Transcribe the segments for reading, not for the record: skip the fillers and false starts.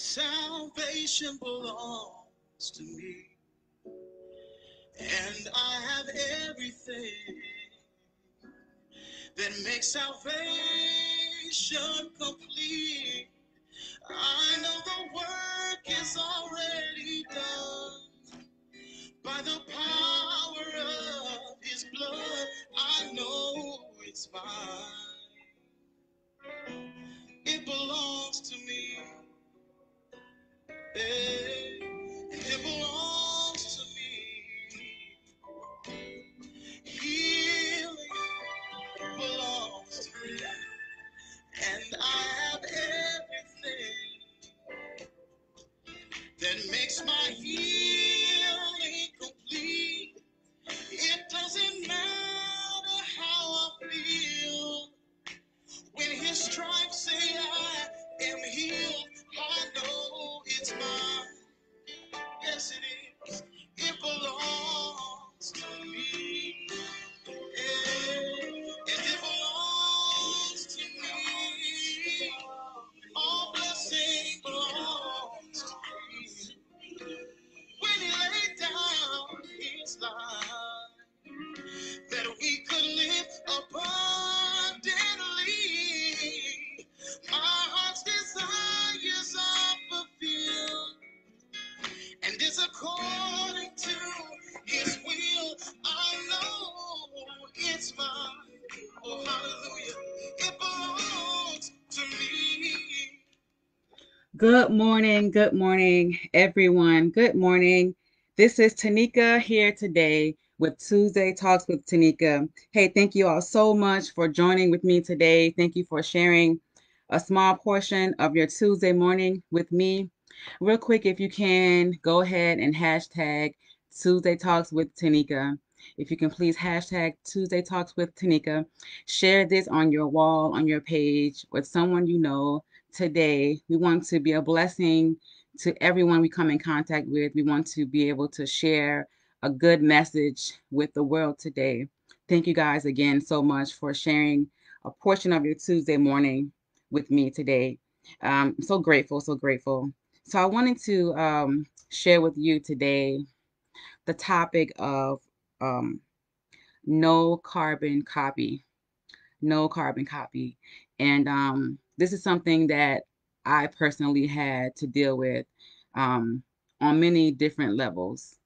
Salvation belongs to me, and I have everything that makes salvation complete. I know the work is already done by the power of his blood. I know it's mine. It belongs to me. It belongs to me. Healing belongs to me. And I have everything that makes my healing complete. It doesn't matter how I feel. When his stripes say I am healed, I know it's mine. Yes, it is. It belongs to me. And it belongs to me. All blessing belongs to me. When he laid down his life, that we could live abundantly. My heart's desires are fulfilled, and it's according to his will. I know it's mine. Oh, hallelujah. It belongs to me. Good morning, everyone. Good morning. This is Tanika here today with Tuesday Talks with Tanika. Hey, thank you all so much for joining with me today. Thank you for sharing a small portion of your Tuesday morning with me. Real quick, if you can, go ahead and hashtag Tuesday Talks with Tanika. If you can please hashtag Tuesday Talks with Tanika. Share this on your wall, on your page with someone you know. Today, we want to be a blessing to everyone we come in contact with. We want to be able to share a good message with the world today. Thank you guys again so much for sharing a portion of your Tuesday morning with me today. So grateful, so grateful. So I wanted to share with you today the topic of no carbon copy. No carbon copy. And this is something that I personally had to deal with on many different levels.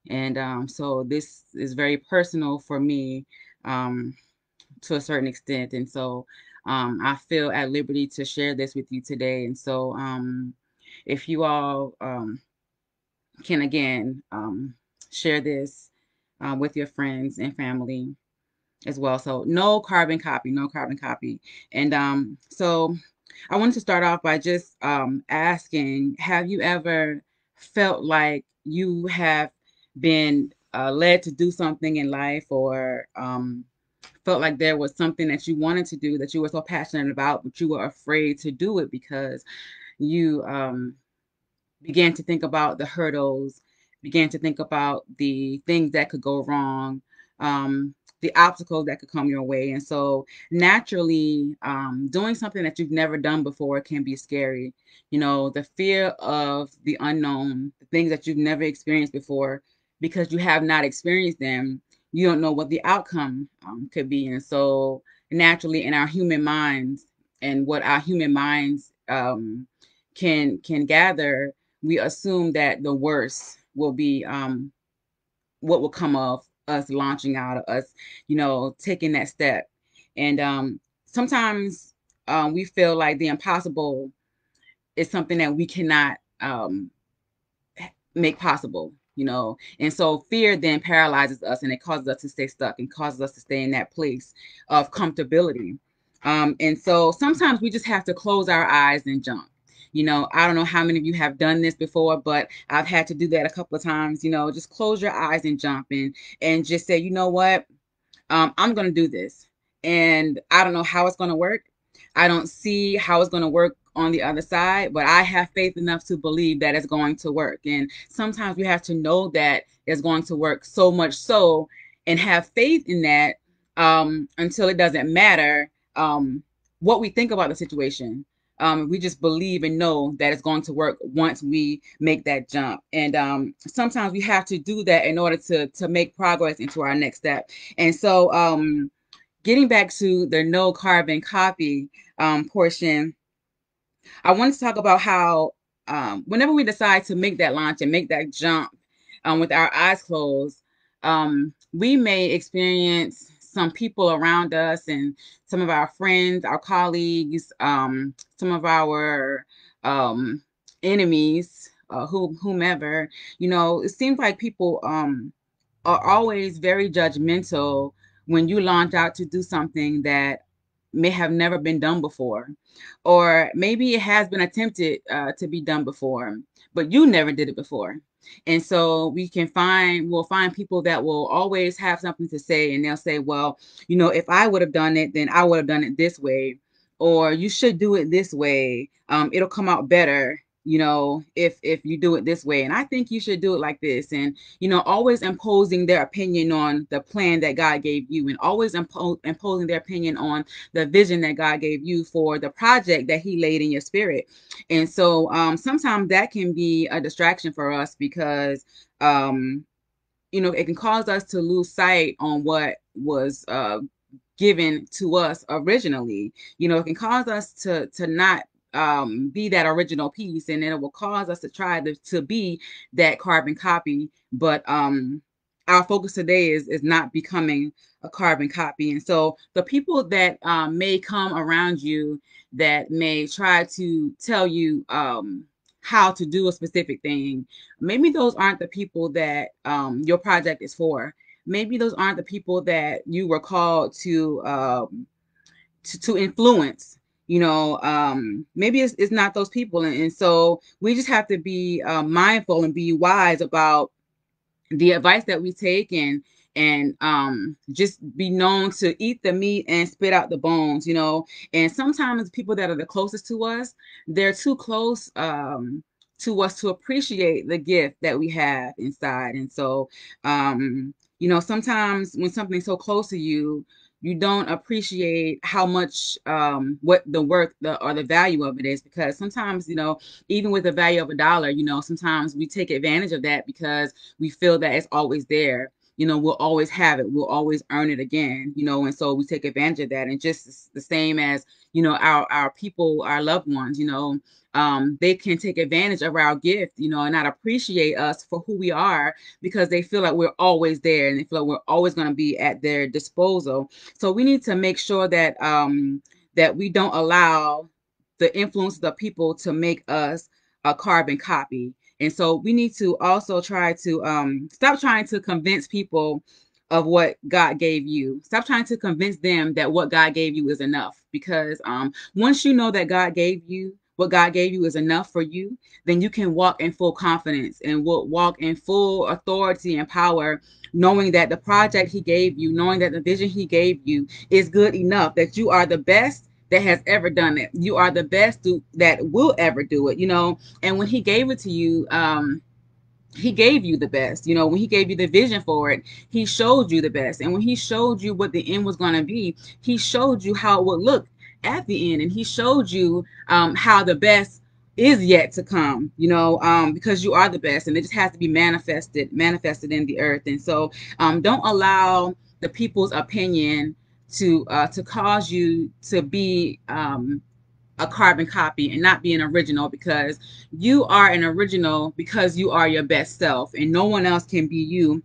And so this is very personal for me to a certain extent. And so I feel at liberty to share this with you today. And so if you all can, again, share this with your friends and family as well. So no carbon copy, no carbon copy. And so I wanted to start off by just asking, have you ever felt like you have been led to do something in life, or felt like there was something that you wanted to do that you were so passionate about, but you were afraid to do it because you began to think about the hurdles, began to think about the things that could go wrong, the obstacles that could come your way. And so naturally, doing something that you've never done before can be scary. You know, the fear of the unknown, the things that you've never experienced before, because you have not experienced them, you don't know what the outcome could be. And so naturally, in our human minds and what our human minds can gather, we assume that the worst will be what will come of us launching out, of us, you know, taking that step. And sometimes we feel like the impossible is something that we cannot make possible, you know. And so fear then paralyzes us, and it causes us to stay stuck and causes us to stay in that place of comfortability. And so sometimes we just have to close our eyes and jump. You know, I don't know how many of you have done this before, but I've had to do that a couple of times. You know, just close your eyes and jump in and just say, you know what, I'm going to do this. And I don't know how it's going to work. I don't see how it's going to work on the other side, but I have faith enough to believe that it's going to work. And sometimes we have to know that it's going to work, so much so, and have faith in that until it doesn't matter what we think about the situation. We just believe and know that it's going to work once we make that jump. And sometimes we have to do that in order to make progress into our next step. And so getting back to the no carbon copy portion, I wanted to talk about how whenever we decide to make that launch and make that jump with our eyes closed, we may experience some people around us and some of our friends, our colleagues, some of our um, enemies, whomever. You know, it seems like people are always very judgmental when you launch out to do something that may have never been done before, or maybe it has been attempted to be done before, but you never did it before. And so we'll find people that will always have something to say, and they'll say, well, you know, if I would have done it, then I would have done it this way, or you should do it this way. It'll come out better, you know, if you do it this way. And I think you should do it like this. And you know, always imposing their opinion on the plan that God gave you, and always imposing their opinion on the vision that God gave you for the project that He laid in your spirit. And so sometimes that can be a distraction for us because, you know, it can cause us to lose sight on what was given to us originally. You know, it can cause us to not be that original piece, and then it will cause us to try to be that carbon copy. But our focus today is not becoming a carbon copy. And so the people that may come around you that may try to tell you how to do a specific thing, maybe those aren't the people that your project is for. Maybe those aren't the people that you were called to influence. You know, maybe it's not those people. And so we just have to be mindful and be wise about the advice that we take, and just be known to eat the meat and spit out the bones, you know. And sometimes people that are the closest to us, they're too close to us to appreciate the gift that we have inside. And so you know, sometimes when something's so close to you, you don't appreciate how much what the worth or the value of it is, because sometimes, you know, even with the value of $1, you know, sometimes we take advantage of that because we feel that it's always there. You know, we'll always have it. We'll always earn it again, you know, and so we take advantage of that. And just the same as, you know, our people, our loved ones, you know, they can take advantage of our gift, you know, and not appreciate us for who we are because they feel like we're always there and they feel like we're always going to be at their disposal. So we need to make sure that that we don't allow the influence of the people to make us a carbon copy. And so we need to also try to stop trying to convince people of what God gave you. Stop trying to convince them that what God gave you is enough. Because once you know that God gave you, what God gave you is enough for you, then you can walk in full confidence and will walk in full authority and power, knowing that the project He gave you, knowing that the vision He gave you is good enough, that you are the best that has ever done it. You are the best that will ever do it, you know. And when He gave it to you, He gave you the best. You know, when He gave you the vision for it, He showed you the best. And when He showed you what the end was going to be, He showed you how it would look at the end. And He showed you how the best is yet to come, you know, because you are the best, and it just has to be manifested in the earth. And so don't allow the people's opinion to cause you to be a carbon copy and not be an original, because you are an original because you are your best self, and no one else can be you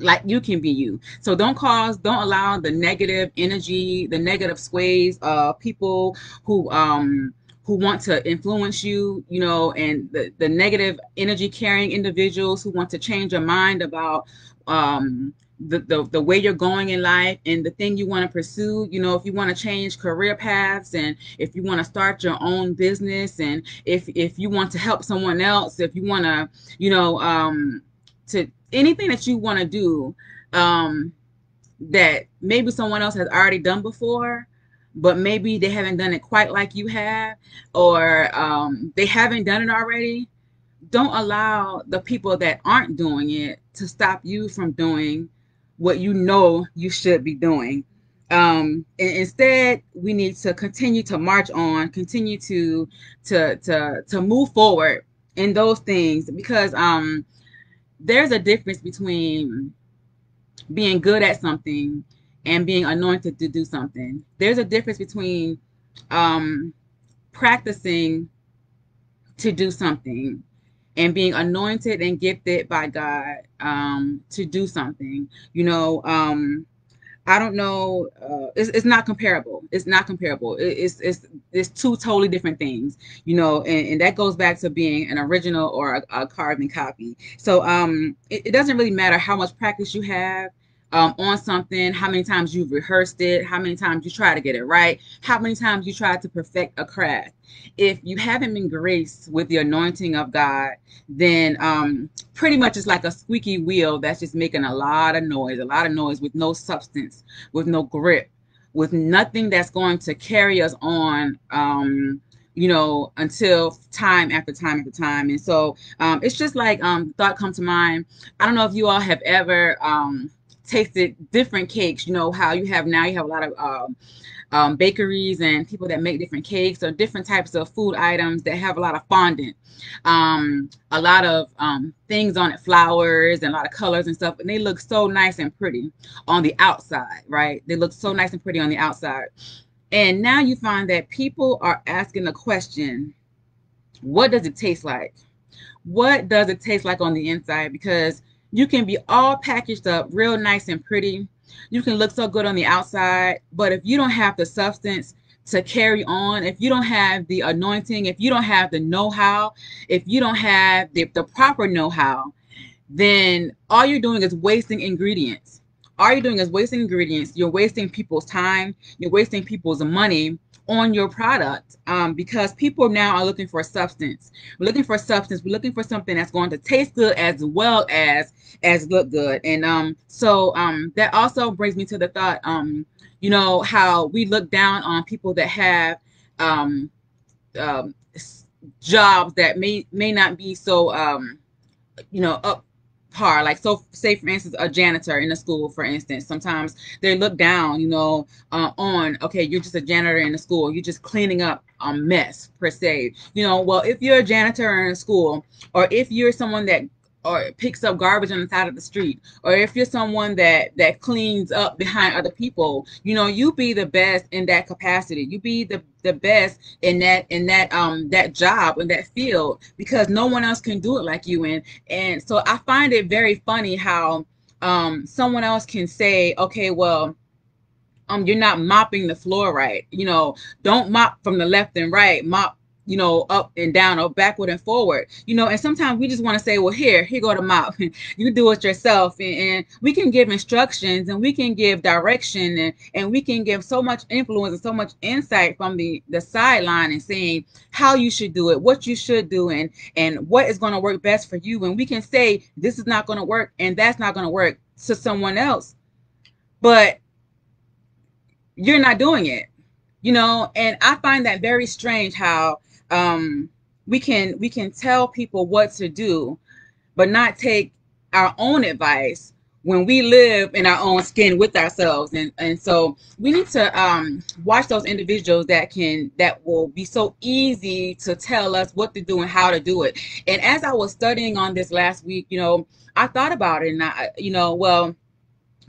like you can be you. So don't allow the negative energy, the negative sways of people who want to influence you, you know, and the negative energy carrying individuals who want to change your mind about the way you're going in life and the thing you want to pursue. You know, if you want to change career paths, and if you want to start your own business, and if you want to help someone else, if you want to, you know, to anything that you want to do that maybe someone else has already done before, but maybe they haven't done it quite like you have, or they haven't done it already. Don't allow the people that aren't doing it to stop you from doing what you know you should be doing. Instead, we need to continue to march on, continue to move forward in those things, because there's a difference between being good at something and being anointed to do something. There's a difference between um, practicing to do something and being anointed and gifted by God to do something. I don't know. It's not comparable. It's not comparable. It's two totally different things, and that goes back to being an original or a carbon copy. So it doesn't really matter how much practice you have on something, how many times you've rehearsed it, how many times you try to get it right, how many times you try to perfect a craft. If you haven't been graced with the anointing of God, then pretty much it's like a squeaky wheel that's just making a lot of noise with no substance, with no grip, with nothing that's going to carry us on, until time after time after time. And so it's just like thought come to mind. I don't know if you all have ever tasted different cakes. You know how you have a lot of bakeries and people that make different cakes or different types of food items that have a lot of fondant, a lot of things on it, flowers and a lot of colors and stuff, and they look so nice and pretty on the outside, right? They look so nice and pretty on the outside. And now you find that people are asking the question, what does it taste like? What does it taste like on the inside? Because you can be all packaged up real nice and pretty. You can look so good on the outside, but if you don't have the substance to carry on, if you don't have the anointing, if you don't have the know-how, if you don't have the proper know-how, then all you're doing is wasting ingredients. All you're doing is wasting ingredients. You're wasting people's time. You're wasting people's money on your product, because people now are looking for substance. We're looking for substance. We're looking for something that's going to taste good as well as look good. And so that also brings me to the thought, how we look down on people that have um, um, jobs that may not be so up par. Like, so say for instance a janitor in a school, for instance, sometimes they look down, on, okay, you're just a janitor in the school, you're just cleaning up a mess per se. Well, if you're a janitor in a school, or if you're someone that or picks up garbage on the side of the street, or if you're someone that cleans up behind other people, you be the best in that capacity. You be the best in that job, in that field, because no one else can do it like you. And so I find it very funny how someone else can say, okay, well, you're not mopping the floor right. Don't mop from the left and right, mop, up and down or backward and forward. And sometimes we just want to say, well, here go the mop. You do it yourself. And we can give instructions, and we can give direction, and we can give so much influence and so much insight from the sideline, and saying how you should do it, what you should do, and what is going to work best for you. And we can say, this is not going to work and that's not going to work to someone else, but you're not doing it, and I find that very strange how we can tell people what to do, but not take our own advice when we live in our own skin with ourselves. And so we need to watch those individuals that will be so easy to tell us what to do and how to do it. And as I was studying on this last week, I thought about it, and well,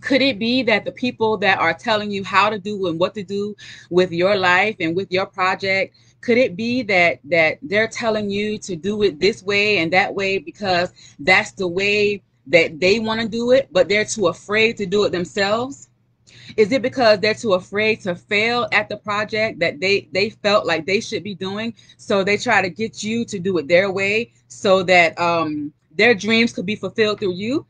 could it be that the people that are telling you how to do and what to do with your life and with your project, could it be that they're telling you to do it this way and that way because that's the way that they want to do it, but they're too afraid to do it themselves? Is it because they're too afraid to fail at the project that they felt like they should be doing, so they try to get you to do it their way so that their dreams could be fulfilled through you?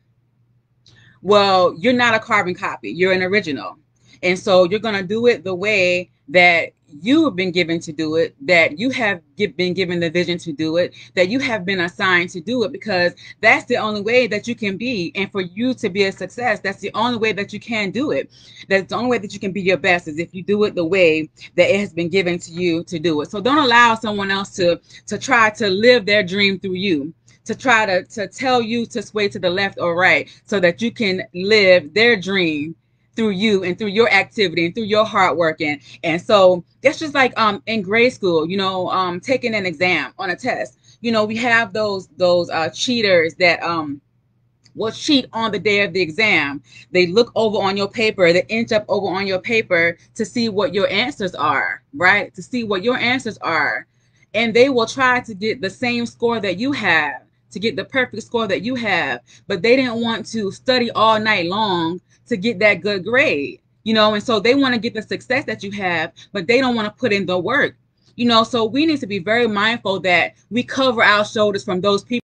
Well, you're not a carbon copy. You're an original. And so you're going to do it the way that you have been given to do it, that you have been given the vision to do it, that you have been assigned to do it, because that's the only way that you can be. And for you to be a success, that's the only way that you can do it. That's the only way that you can be your best, is if you do it the way that it has been given to you to do it. So don't allow someone else to try to live their dream through you, to try to tell you to sway to the left or right so that you can live their dream through you and through your activity and through your hard work. And so that's just like in grade school, taking an exam on a test. We have those cheaters that will cheat on the day of the exam. They look over on your paper, they inch up over on your paper to see what your answers are, right? To see what your answers are. And they will try to get the same score that you have, to get the perfect score that you have, but they didn't want to study all night long to get that good grade, and so they want to get the success that you have, but they don't want to put in the work. So we need to be very mindful that we cover our shoulders from those people